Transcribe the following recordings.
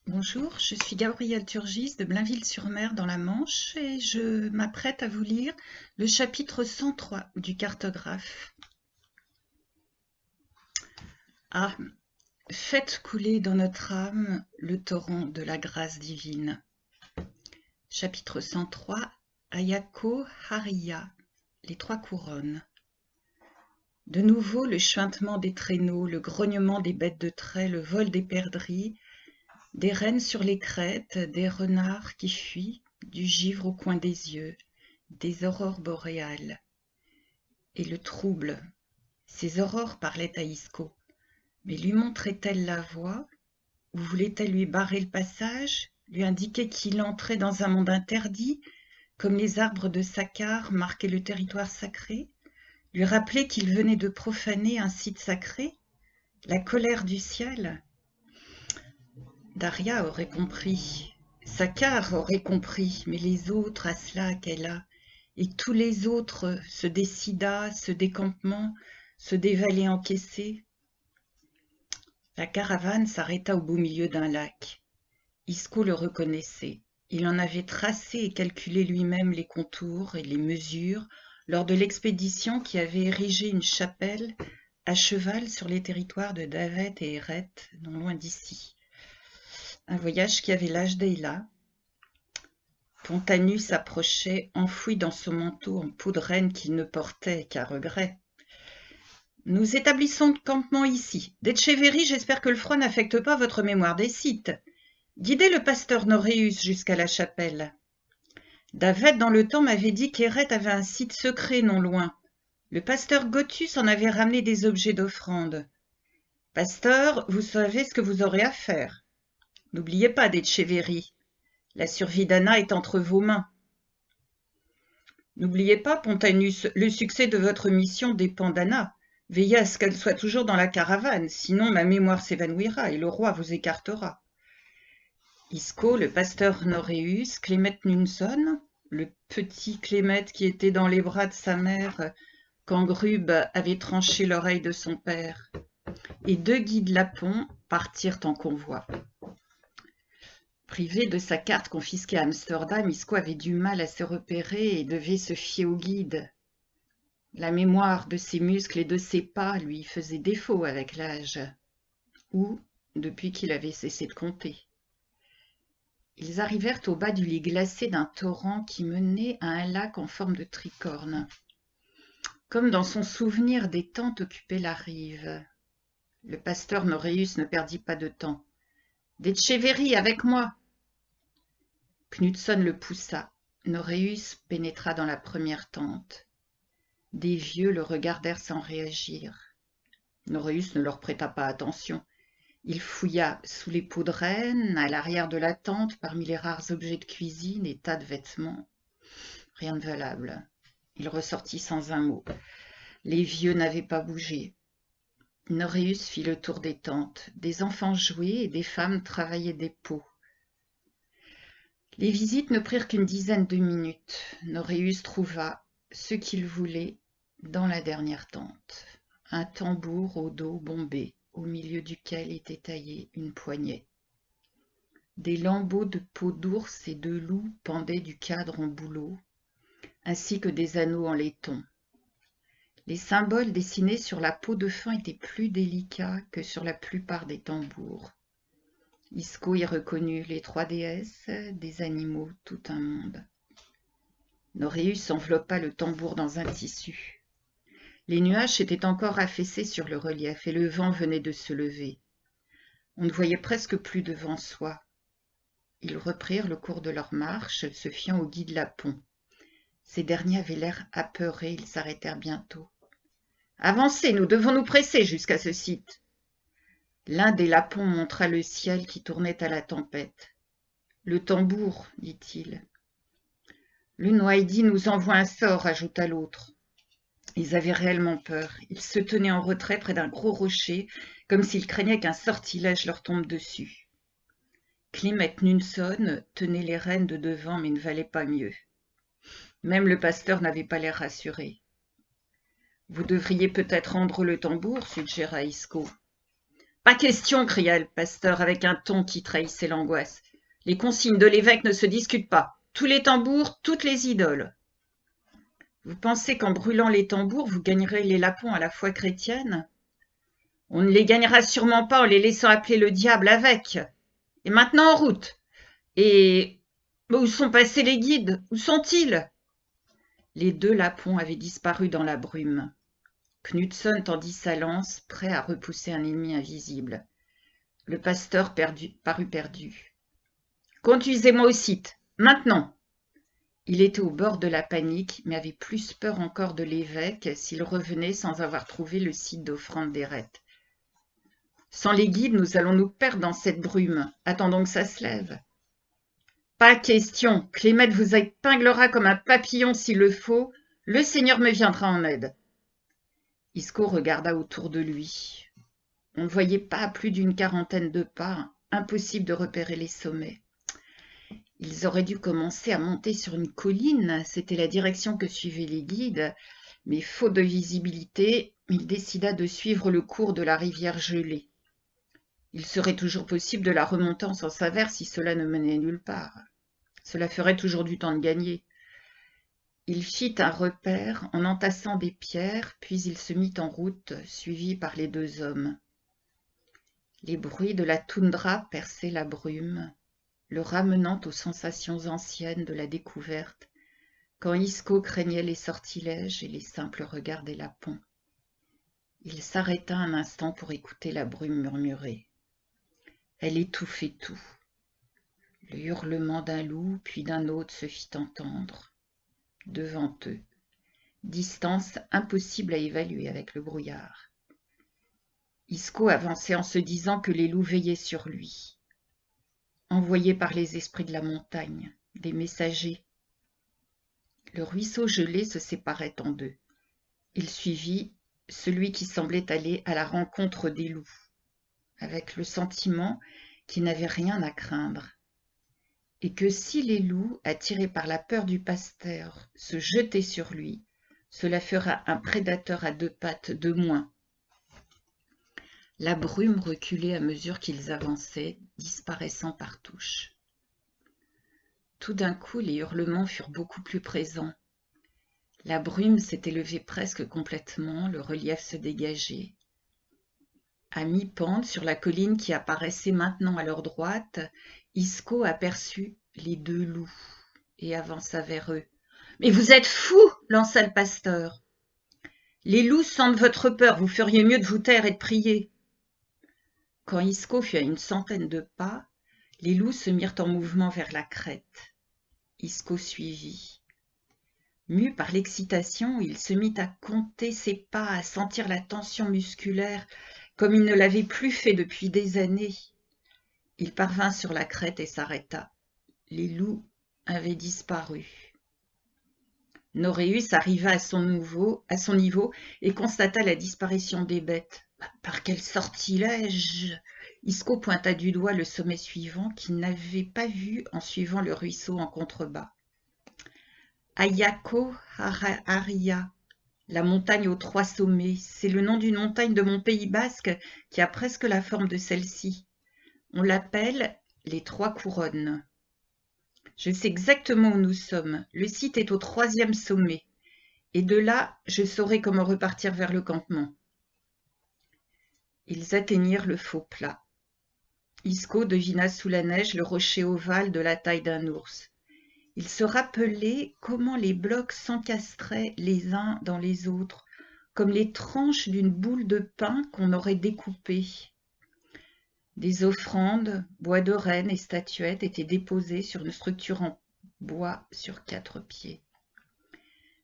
Bonjour, je suis Gabrielle Turgis de Blainville-sur-Mer dans la Manche et je m'apprête à vous lire le chapitre 103 du cartographe. Ah, faites couler dans notre âme le torrent de la grâce divine. Chapitre 103, Ayako Hariya, les trois couronnes. De nouveau le chuintement des traîneaux, le grognement des bêtes de trait, le vol des perdrix, des rennes sur les crêtes, des renards qui fuient, du givre au coin des yeux, des aurores boréales. Et le trouble, ces aurores parlaient à Isco, mais lui montraient-elles la voie, ou voulaient-elles lui barrer le passage, lui indiquer qu'il entrait dans un monde interdit, comme les arbres de Sakkar marquaient le territoire sacré, lui rappeler qu'il venait de profaner un site sacré, la colère du ciel? Daria aurait compris, Sakkar aurait compris, mais les autres, Aslak, Ella, et tous les autres, ce décida, ce décampement, ce dévaler encaissé. La caravane s'arrêta au beau milieu d'un lac. Isco le reconnaissait. Il en avait tracé et calculé lui-même les contours et les mesures lors de l'expédition qui avait érigé une chapelle à cheval sur les territoires de Davet et Eret, non loin d'ici. Un voyage qui avait l'âge d'Eila. Pontanus approchait, enfoui dans son manteau en peau de reine qu'il ne portait qu'à regret. Nous établissons le campement ici. D'Etcheverry, j'espère que le froid n'affecte pas votre mémoire des sites. Guidez le pasteur Noréus jusqu'à la chapelle. Davet, dans le temps, m'avait dit qu'Héret avait un site secret non loin. Le pasteur Gothus en avait ramené des objets d'offrande. Pasteur, vous savez ce que vous aurez à faire. N'oubliez pas d'Etcheverry. La survie d'Anna est entre vos mains. N'oubliez pas, Pontanus, le succès de votre mission dépend d'Anna. Veillez à ce qu'elle soit toujours dans la caravane, sinon ma mémoire s'évanouira et le roi vous écartera. Isco, le pasteur Noréus, Clémet Nunson, le petit Clémet qui était dans les bras de sa mère quand Grub avait tranché l'oreille de son père, et deux guides lapons partirent en convoi. Privé de sa carte confisquée à Amsterdam, Isco avait du mal à se repérer et devait se fier au guide. La mémoire de ses muscles et de ses pas lui faisait défaut avec l'âge, ou depuis qu'il avait cessé de compter. Ils arrivèrent au bas du lit glacé d'un torrent qui menait à un lac en forme de tricorne. Comme dans son souvenir, des tentes occupaient la rive. Le pasteur Noréus ne perdit pas de temps. « D'Etcheverry, avec moi !» Knudson le poussa. Noréus pénétra dans la première tente. Des vieux le regardèrent sans réagir. Noréus ne leur prêta pas attention. Il fouilla sous les peaux de renne, à l'arrière de la tente, parmi les rares objets de cuisine et tas de vêtements. Rien de valable. Il ressortit sans un mot. Les vieux n'avaient pas bougé. Noréus fit le tour des tentes. Des enfants jouaient et des femmes travaillaient des peaux. Les visites ne prirent qu'une dizaine de minutes. Noréus trouva ce qu'il voulait dans la dernière tente. Un tambour au dos bombé, au milieu duquel était taillée une poignée. Des lambeaux de peau d'ours et de loup pendaient du cadre en bouleau, ainsi que des anneaux en laiton. Les symboles dessinés sur la peau de faim étaient plus délicats que sur la plupart des tambours. Isco y reconnut les trois déesses, des animaux, tout un monde. Noréus enveloppa le tambour dans un tissu. Les nuages s'étaient encore affaissés sur le relief et le vent venait de se lever. On ne voyait presque plus devant soi. Ils reprirent le cours de leur marche, se fiant au guide lapon. Ces derniers avaient l'air apeurés, ils s'arrêtèrent bientôt. « Avancez, nous devons nous presser jusqu'à ce site. » L'un des lapons montra le ciel qui tournait à la tempête. « Le tambour, dit-il. »« Le Noaidi nous envoie un sort, ajouta l'autre. Ils avaient réellement peur. Ils se tenaient en retrait près d'un gros rocher, comme s'ils craignaient qu'un sortilège leur tombe dessus. Clémet Nunson tenait les rênes de devant, mais ne valait pas mieux. Même le pasteur n'avait pas l'air rassuré. « Vous devriez peut-être rendre le tambour, suggéra Isco. Pas question, cria le pasteur avec un ton qui trahissait l'angoisse. Les consignes de l'évêque ne se discutent pas. Tous les tambours, toutes les idoles. Vous pensez qu'en brûlant les tambours, vous gagnerez les lapons à la foi chrétienne? On ne les gagnera sûrement pas en les laissant appeler le diable avec. Et maintenant en route. Et où sont passés les guides? Où sont-ils? Les 2 lapons avaient disparu dans la brume. Knudsen tendit sa lance, prêt à repousser un ennemi invisible. Le pasteur parut perdu. « Conduisez-moi au site, maintenant !» Il était au bord de la panique, mais avait plus peur encore de l'évêque s'il revenait sans avoir trouvé le site d'offrande d'Éreth. « Sans les guides, nous allons nous perdre dans cette brume. Attendons que ça se lève. » « Pas question. Clémette vous épinglera comme un papillon s'il le faut. Le Seigneur me viendra en aide. » Isco regarda autour de lui. On ne voyait pas à plus d'une 40aine de pas. Impossible de repérer les sommets. Ils auraient dû commencer à monter sur une colline. C'était la direction que suivaient les guides. Mais faute de visibilité, il décida de suivre le cours de la rivière gelée. Il serait toujours possible de la remonter en sens inverse si cela ne menait nulle part. Cela ferait toujours du temps de gagner. Il fit un repère en entassant des pierres, puis il se mit en route, suivi par les 2 hommes. Les bruits de la toundra perçaient la brume, le ramenant aux sensations anciennes de la découverte, quand Isco craignait les sortilèges et les simples regards des lapons. Il s'arrêta un instant pour écouter la brume murmurer. Elle étouffait tout. Le hurlement d'un loup puis d'un autre se fit entendre, devant eux, distance impossible à évaluer avec le brouillard. Isco avançait en se disant que les loups veillaient sur lui, envoyés par les esprits de la montagne, des messagers. Le ruisseau gelé se séparait en 2. Il suivit celui qui semblait aller à la rencontre des loups, avec le sentiment qu'il n'avait rien à craindre, et que si les loups, attirés par la peur du pasteur, se jetaient sur lui, cela fera un prédateur à 2 pattes de moins. La brume reculait à mesure qu'ils avançaient, disparaissant par touches. Tout d'un coup, les hurlements furent beaucoup plus présents. La brume s'était levée presque complètement, le relief se dégageait. À mi-pente, sur la colline qui apparaissait maintenant à leur droite, Isco aperçut les 2 loups et avança vers eux. « Mais vous êtes fous !» lança le pasteur. « Les loups sentent votre peur, vous feriez mieux de vous taire et de prier. » Quand Isco fut à une 100aine de pas, les loups se mirent en mouvement vers la crête. Isco suivit. Mu par l'excitation, il se mit à compter ses pas, à sentir la tension musculaire, comme il ne l'avait plus fait depuis des années. Il parvint sur la crête et s'arrêta. Les loups avaient disparu. Noréus arriva à son niveau et constata la disparition des bêtes. Par quel sortilège! Isco pointa du doigt le sommet suivant qu'il n'avait pas vu en suivant le ruisseau en contrebas. Ayako Haria, la montagne aux 3 sommets, c'est le nom d'une montagne de mon Pays basque qui a presque la forme de celle-ci. On l'appelle les 3 couronnes. Je sais exactement où nous sommes. Le site est au 3e sommet. Et de là, je saurai comment repartir vers le campement. Ils atteignirent le faux plat. Isco devina sous la neige le rocher ovale de la taille d'un ours. Il se rappelait comment les blocs s'encastraient les uns dans les autres, comme les tranches d'une boule de pain qu'on aurait découpée. Des offrandes, bois de renne et statuettes étaient déposées sur une structure en bois sur 4 pieds.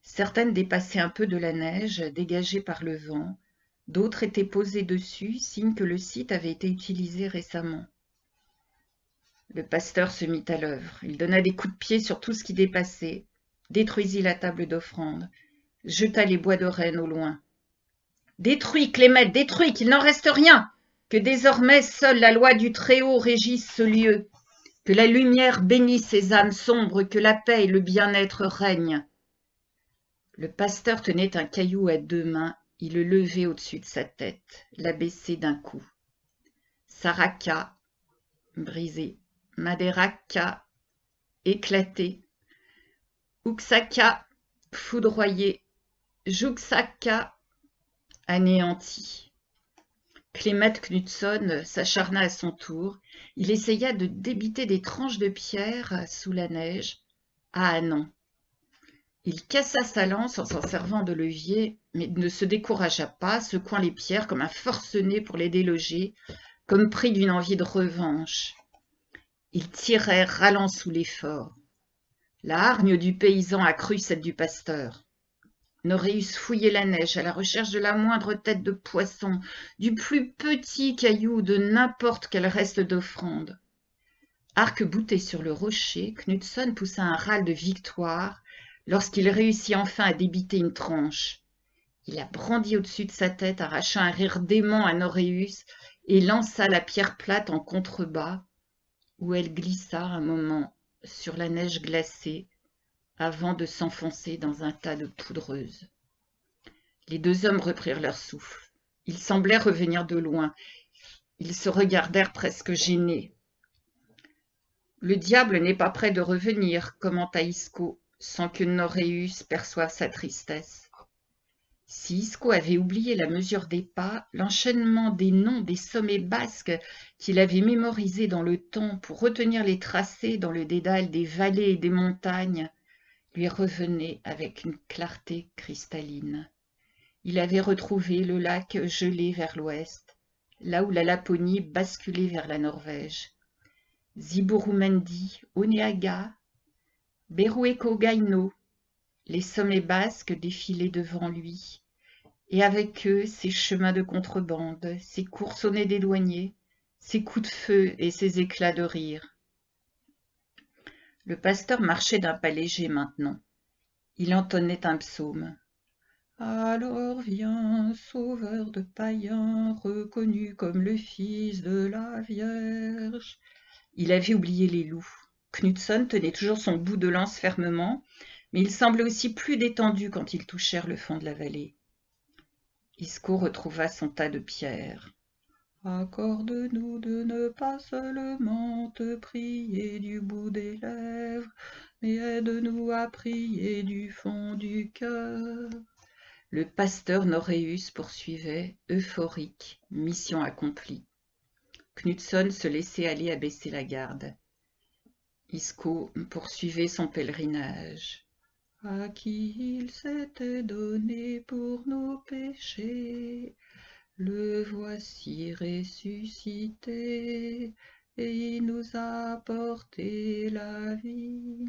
Certaines dépassaient un peu de la neige, dégagée par le vent. D'autres étaient posées dessus, signe que le site avait été utilisé récemment. Le pasteur se mit à l'œuvre. Il donna des coups de pied sur tout ce qui dépassait, détruisit la table d'offrande, jeta les bois de renne au loin. « Détruis, Clémette, détruis, qu'il n'en reste rien ! Que désormais seule la loi du Très-Haut régisse ce lieu, que la lumière bénisse ces âmes sombres, que la paix et le bien-être règnent. » Le pasteur tenait un caillou à 2 mains, il le levait au-dessus de sa tête, l'abaissait d'un coup. Saraka, brisé. Maderaka, éclaté. Uxaka, foudroyé. Juxaka, anéanti. Clément Knudson s'acharna à son tour. Il essaya de débiter des tranches de pierre sous la neige. Ah non! Il cassa sa lance en s'en servant de levier, mais ne se découragea pas, secouant les pierres comme un forcené pour les déloger, comme pris d'une envie de revanche. Il tirait râlant sous l'effort. La hargne du paysan accrut celle du pasteur. Noréus fouillait la neige à la recherche de la moindre tête de poisson, du plus petit caillou, de n'importe quel reste d'offrande. Arc-bouté sur le rocher, Knudson poussa un râle de victoire lorsqu'il réussit enfin à débiter une tranche. Il la brandit au-dessus de sa tête, arracha un rire dément à Noréus et lança la pierre plate en contrebas, où elle glissa un moment sur la neige glacée avant de s'enfoncer dans un tas de poudreuse. Les deux hommes reprirent leur souffle. Ils semblaient revenir de loin. Ils se regardèrent presque gênés. « Le diable n'est pas près de revenir, » commenta Isco, sans que Noréus perçoive sa tristesse. Si Isco avait oublié la mesure des pas, l'enchaînement des noms des sommets basques qu'il avait mémorisés dans le temps pour retenir les tracés dans le dédale des vallées et des montagnes lui revenait avec une clarté cristalline. Il avait retrouvé le lac gelé vers l'ouest, là où la Laponie basculait vers la Norvège. Ziburumendi, Oneaga, Berueco-Gaino, les sommets basques défilaient devant lui, et avec eux ses chemins de contrebande, ses courses au nez des douaniers, ses coups de feu et ses éclats de rire. Le pasteur marchait d'un pas léger maintenant. Il entonnait un psaume. Alors viens, sauveur de païens, reconnu comme le fils de la Vierge. Il avait oublié les loups. Knudson tenait toujours son bout de lance fermement, mais il semblait aussi plus détendu quand ils touchèrent le fond de la vallée. Isco retrouva son tas de pierres. Accorde-nous de ne pas seulement te prier du bout des lèvres, mais aide-nous à prier du fond du cœur. Le pasteur Noréus poursuivait, euphorique, mission accomplie. Knudson se laissait aller à baisser la garde. Isco poursuivait son pèlerinage. À qui il s'était donné pour nos péchés, le voici ressuscité, et il nous a apporté la vie.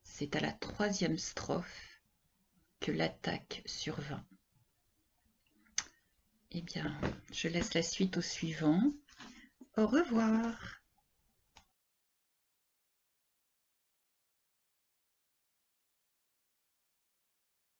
C'est à la 3e strophe que l'attaque survint. Eh bien, je laisse la suite au suivant. Au revoir.